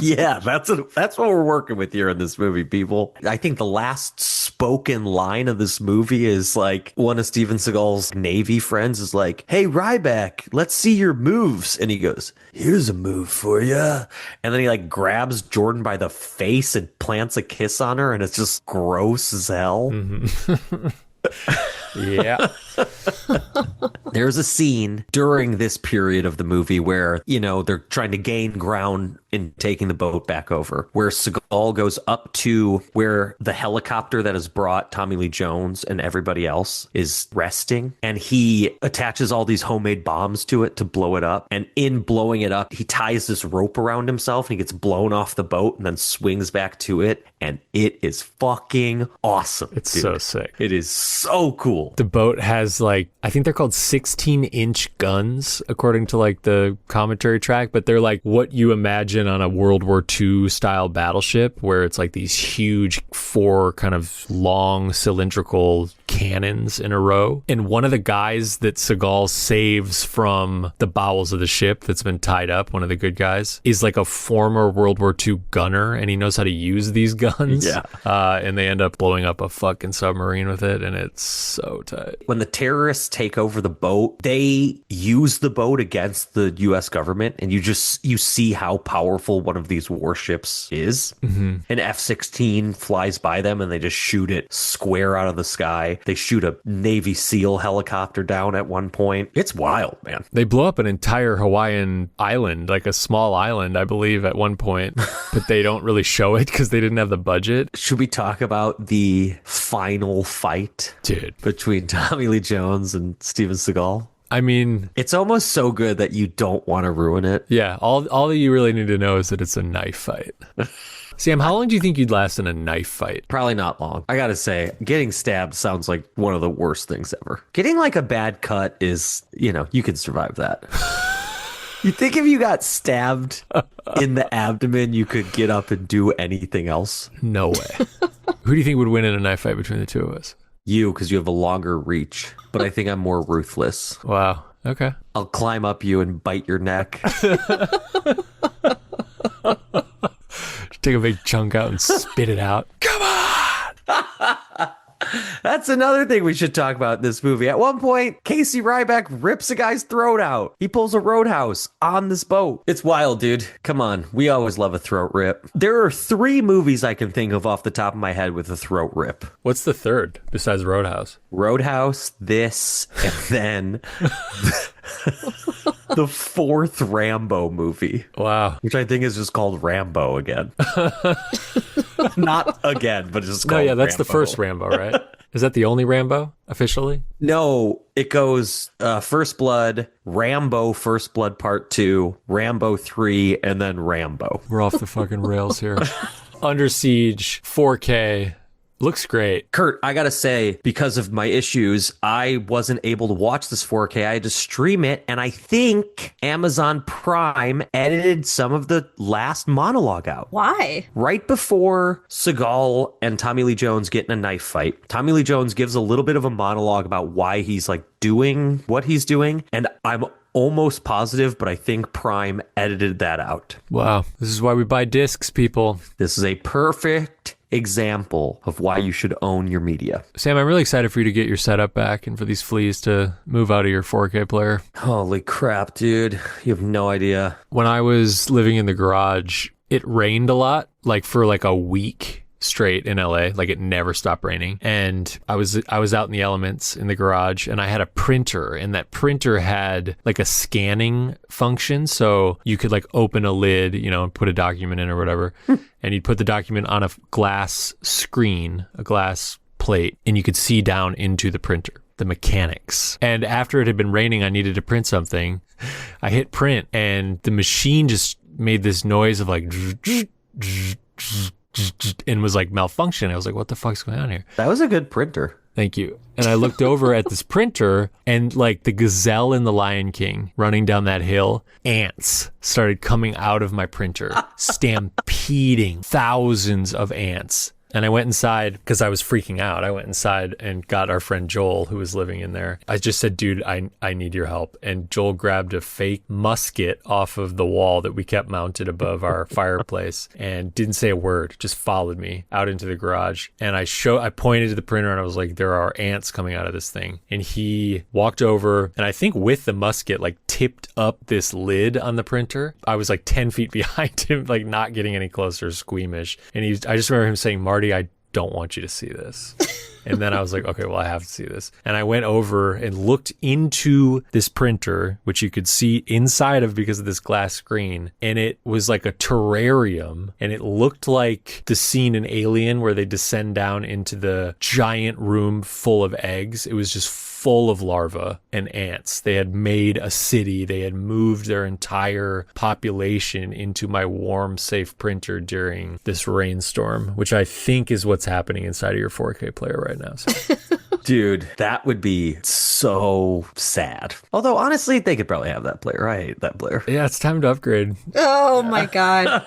Speaker 2: yeah, that's what we're working with here in this movie, people. I think the last spoken line of this movie is like one of Steven Seagal's Navy friends is like, hey, Ryback, let's see your moves. And he goes, here's a move for you. And then he like grabs Jordan by the face and plants a kiss on her. And it's just gross as hell.
Speaker 1: Mm-hmm. Yeah.
Speaker 2: There's a scene during this period of the movie where, you know, they're trying to gain ground in taking the boat back over, where Seagal goes up to where the helicopter that has brought Tommy Lee Jones and everybody else is resting. And he attaches all these homemade bombs to it to blow it up. And in blowing it up, he ties this rope around himself and he gets blown off the boat and then swings back to it. And it is fucking awesome.
Speaker 1: It's so sick.
Speaker 2: It is so cool.
Speaker 1: The boat has like, I think they're called 16-inch guns, according to like the commentary track, but they're like what you imagine on a World War II style battleship, where it's like these huge 4 kind of long cylindrical cannons in a row. And one of the guys that Seagal saves from the bowels of the ship that's been tied up, one of the good guys, is like a former World War II gunner, and he knows how to use these guns.
Speaker 2: Yeah.
Speaker 1: And they end up blowing up a fucking submarine with it, and it's so tight.
Speaker 2: When the terrorists take over the boat, they use the boat against the U.S. government, and you see how powerful one of these warships is. Mm-hmm. An F-16 flies by them, and they just shoot it square out of the sky. They shoot a Navy SEAL helicopter down at one point. It's wild, man.
Speaker 1: They blow up an entire Hawaiian island, like a small island, I believe, at one point, but they don't really show it because they didn't have the budget.
Speaker 2: Should we talk about the final fight?
Speaker 1: Dude.
Speaker 2: Between Tommy Lee Jones and Steven Seagal?
Speaker 1: I mean,
Speaker 2: it's almost so good that you don't want to ruin it.
Speaker 1: Yeah, all that you really need to know is that it's a knife fight. Sam, how long do you think you'd last in a knife fight?
Speaker 2: Probably not long. I gotta say, getting stabbed sounds like one of the worst things ever. Getting like a bad cut is, you know, you can survive that. You think if you got stabbed in the abdomen, you could get up and do anything else?
Speaker 1: No way. Who do you think would win in a knife fight between the two of us?
Speaker 2: You, because you have a longer reach. But I think I'm more ruthless.
Speaker 1: Wow. Okay.
Speaker 2: I'll climb up you and bite your neck.
Speaker 1: Take a big chunk out and spit it out. Come on!
Speaker 2: That's another thing we should talk about in this movie. At one point, Casey Ryback rips a guy's throat out. He pulls a roadhouse on this boat. It's wild, dude. Come on. We always love a throat rip. There are 3 movies I can think of off the top of my head with a throat rip.
Speaker 1: What's the third besides Roadhouse?
Speaker 2: Roadhouse, this, and then the 4th Rambo movie.
Speaker 1: Wow.
Speaker 2: Which I think is just called Rambo again. Not again, but it's just called
Speaker 1: that's
Speaker 2: Rambo.
Speaker 1: The first Rambo, right? Is that the only Rambo, officially?
Speaker 2: No, it goes First Blood, Rambo, First Blood Part 2, Rambo 3, and then Rambo.
Speaker 1: We're off the fucking rails here. Under Siege, 4K. Looks great.
Speaker 2: Kurt, I gotta say, because of my issues, I wasn't able to watch this 4K. I had to stream it, and I think Amazon Prime edited some of the last monologue out.
Speaker 3: Why?
Speaker 2: Right before Seagal and Tommy Lee Jones get in a knife fight, Tommy Lee Jones gives a little bit of a monologue about why he's like doing what he's doing, and I'm almost positive, but I think Prime edited that out.
Speaker 1: Wow. This is why we buy discs, people.
Speaker 2: This is a perfect example of why you should own your media.
Speaker 1: Sam, I'm really excited for you to get your setup back and for these fleas to move out of your 4K player.
Speaker 2: Holy crap, dude. You have no idea.
Speaker 1: When I was living in the garage, it rained a lot, like for like a week straight in LA. Like it never stopped raining. And I was out in the elements in the garage, and I had a printer, and that printer had like a scanning function. So you could like open a lid, you know, and put a document in or whatever. And you'd put the document on a glass screen, a glass plate, and you could see down into the printer, the mechanics. And after it had been raining, I needed to print something. I hit print, and the machine just made this noise of like and was like malfunctioning. I was like, what the fuck's going on here?
Speaker 2: That was a good printer.
Speaker 1: Thank you. And I looked over at this printer and like the gazelle in the Lion King running down that hill, ants started coming out of my printer, stampeding, thousands of ants. And I went inside because I was freaking out. I went inside and got our friend Joel, who was living in there. I just said, dude, I need your help. And Joel grabbed a fake musket off of the wall that we kept mounted above our fireplace and didn't say a word, just followed me out into the garage. And I pointed to the printer and I was like, there are ants coming out of this thing. And he walked over and I think with the musket, like tipped up this lid on the printer. I was like 10 feet behind him, like not getting any closer, squeamish. And I just remember him saying, Marty, I don't want you to see this. And then I was like, okay, well, I have to see this. And I went over and looked into this printer, which you could see inside of because of this glass screen. And it was like a terrarium. And it looked like the scene in Alien where they descend down into the giant room full of eggs. It was just full of larvae and ants. They had made a city. They had moved their entire population into my warm, safe printer during this rainstorm, which I think is what's happening inside of your 4K player right now. So.
Speaker 2: Dude, that would be so sad. Although, honestly, they could probably have that player. I hate that player.
Speaker 1: Yeah, it's time to upgrade.
Speaker 3: Oh my God.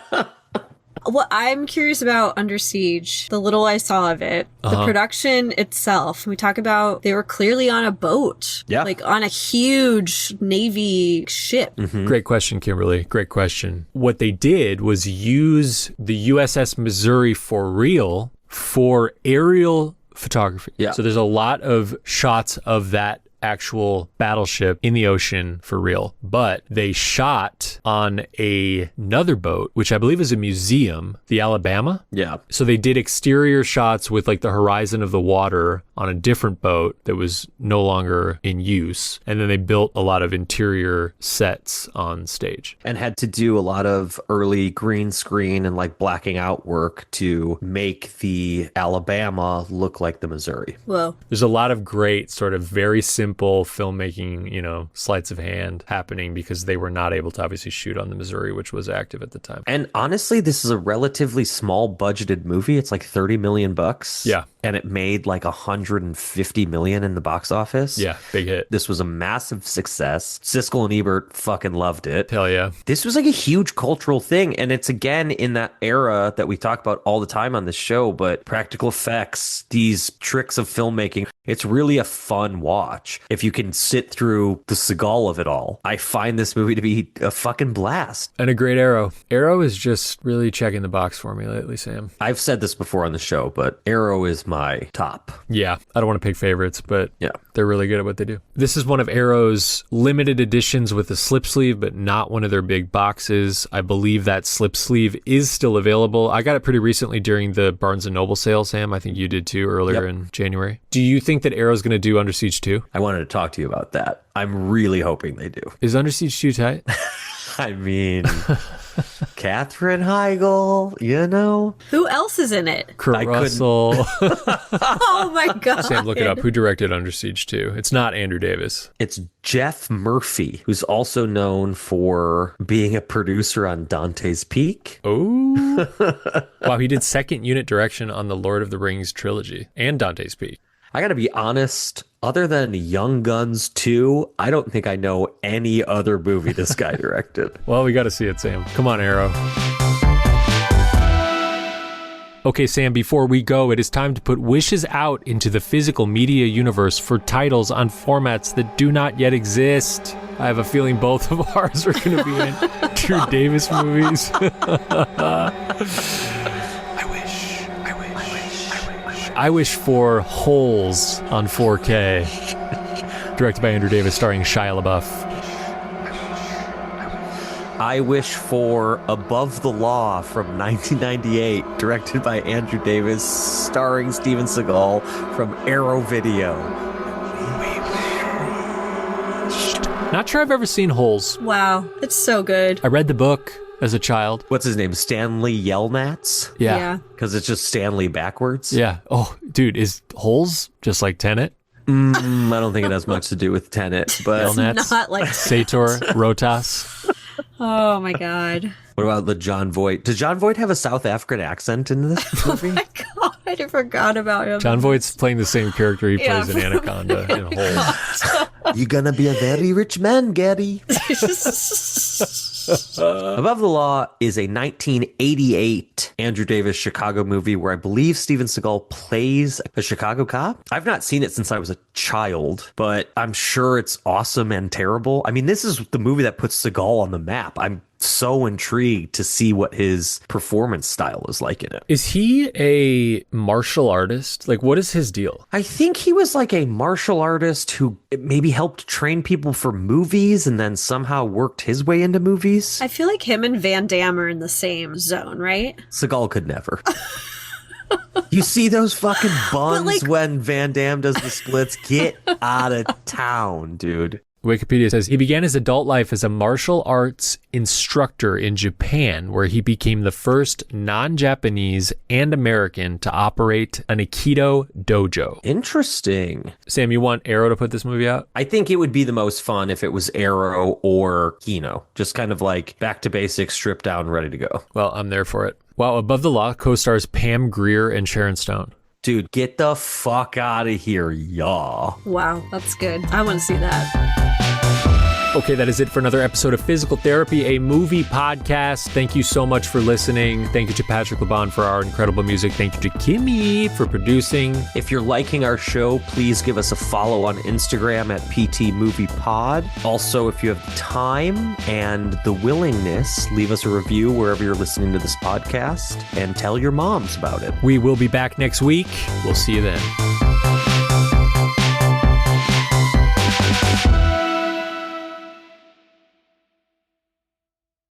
Speaker 3: What I'm curious about Under Siege, the little I saw of it, the production itself, we talk about they were clearly on a boat.
Speaker 2: Yeah.
Speaker 3: Like on a huge Navy ship.
Speaker 1: Mm-hmm. Great question, Kimberly. Great question. What they did was use the USS Missouri for real for aerial photography.
Speaker 2: Yeah.
Speaker 1: So there's a lot of shots of that actual battleship in the ocean for real, but they shot on another boat, which I believe is a museum, the Alabama.
Speaker 2: Yeah.
Speaker 1: So they did exterior shots with like the horizon of the water on a different boat that was no longer in use. And then they built a lot of interior sets on stage.
Speaker 2: And had to do a lot of early green screen and like blacking out work to make the Alabama look like the Missouri.
Speaker 3: Whoa.
Speaker 1: There's a lot of great sort of very simple filmmaking, you know, sleights of hand happening because they were not able to obviously shoot on the Missouri, which was active at the time.
Speaker 2: And honestly, this is a relatively small budgeted movie. It's like 30 million bucks.
Speaker 1: Yeah.
Speaker 2: And it made like 150 million in the box office.
Speaker 1: Yeah, big hit.
Speaker 2: This was a massive success. Siskel and Ebert fucking loved it.
Speaker 1: Hell yeah.
Speaker 2: This was like a huge cultural thing. And it's again in that era that we talk about all the time on this show, but practical effects, these tricks of filmmaking, it's really a fun watch if you can sit through the Seagal of it all. I find this movie to be a fucking blast.
Speaker 1: And a great Arrow. Arrow is just really checking the box for me lately, Sam.
Speaker 2: I've said this before on the show, but Arrow is my top.
Speaker 1: Yeah, I don't want to pick favorites, but
Speaker 2: yeah,
Speaker 1: they're really good at what they do. This is one of Arrow's limited editions with a slip sleeve, but not one of their big boxes. I believe that slip sleeve is still available. I got it pretty recently during the Barnes & Noble sale, Sam. I think you did too earlier in January. Do you think that Arrow's going to do Under Siege 2?
Speaker 2: I wanted to talk to you about that. I'm really hoping they do.
Speaker 1: Is Under Siege 2 tight?
Speaker 2: I mean, Katherine Heigl, you know?
Speaker 3: Who else is in it?
Speaker 1: Kurt Russell.
Speaker 3: Oh my God.
Speaker 1: Sam, look it up. Who directed Under Siege 2? It's not Andrew Davis.
Speaker 2: It's Jeff Murphy, who's also known for being a producer on Dante's Peak.
Speaker 1: Oh. Wow, he did second unit direction on the Lord of the Rings trilogy and Dante's Peak.
Speaker 2: I gotta be honest, other than Young Guns 2, I don't think I know any other movie this guy directed.
Speaker 1: Well, we gotta see it, Sam. Come on, Arrow. Okay, Sam, before we go, it is time to put wishes out into the physical media universe for titles on formats that do not yet exist. I have a feeling both of ours are going to be in Drew Davis movies. I wish for Holes on 4K, directed by Andrew Davis, starring Shia LaBeouf.
Speaker 2: I wish for Above the Law from 1998, directed by Andrew Davis, starring Steven Seagal from Arrow Video.
Speaker 1: Not sure I've ever seen Holes.
Speaker 3: Wow, it's so good.
Speaker 1: I read the book as a child.
Speaker 2: What's his name? Stanley Yelnats?
Speaker 1: Yeah.
Speaker 2: Because it's just Stanley backwards?
Speaker 1: Yeah. Oh, dude, is Holes just like Tenet?
Speaker 2: I don't think it has much to do with Tenet, but
Speaker 1: Yelnats,
Speaker 3: Not like
Speaker 1: Sator, Rotas.
Speaker 3: Oh my God.
Speaker 2: What about the John Voight? Does John Voight have a South African accent in this movie?
Speaker 3: Oh my god, I forgot about him.
Speaker 1: John Voight's playing the same character he plays in Anaconda in Holes.
Speaker 2: You're gonna be a very rich man, Gary. Above the Law is a 1988 Andrew Davis Chicago movie where I believe Steven Seagal plays a Chicago cop. I've not seen it since I was a child, but I'm sure it's awesome and terrible. I mean, this is the movie that puts Seagal on the map. I'm so intrigued to see what his performance style is like in it.
Speaker 1: Is he a martial artist? Like, what is his deal?
Speaker 2: I think he was like a martial artist who maybe helped train people for movies and then somehow worked his way into movies.
Speaker 3: I feel like him and Van Damme are in the same zone, right?
Speaker 2: Seagal could never. You see those fucking buns when Van Damme does the splits? Get out of town, dude.
Speaker 1: Wikipedia says he began his adult life as a martial arts instructor in Japan, where he became the first non-Japanese and American to operate an Aikido dojo.
Speaker 2: Interesting.
Speaker 1: Sam, you want Arrow to put this movie out?
Speaker 2: I think it would be the most fun if it was Arrow or Kino. Just kind of like back to basics, stripped down, ready to go.
Speaker 1: Well, I'm there for it. Wow, Above the Law co-stars Pam Grier and Sharon Stone.
Speaker 2: Dude, get the fuck out of here, y'all.
Speaker 3: Wow, that's good. I want to see that.
Speaker 1: Okay, that is it for another episode of Physical Therapy, a movie podcast. Thank you so much for listening. Thank you to Patrick Laban for our incredible music. Thank you to Kimmy for producing.
Speaker 2: If you're liking our show, please give us a follow on Instagram at PT Movie Pod. Also, if you have time and the willingness, leave us a review wherever you're listening to this podcast and tell your moms about it.
Speaker 1: We will be back next week. We'll see you then.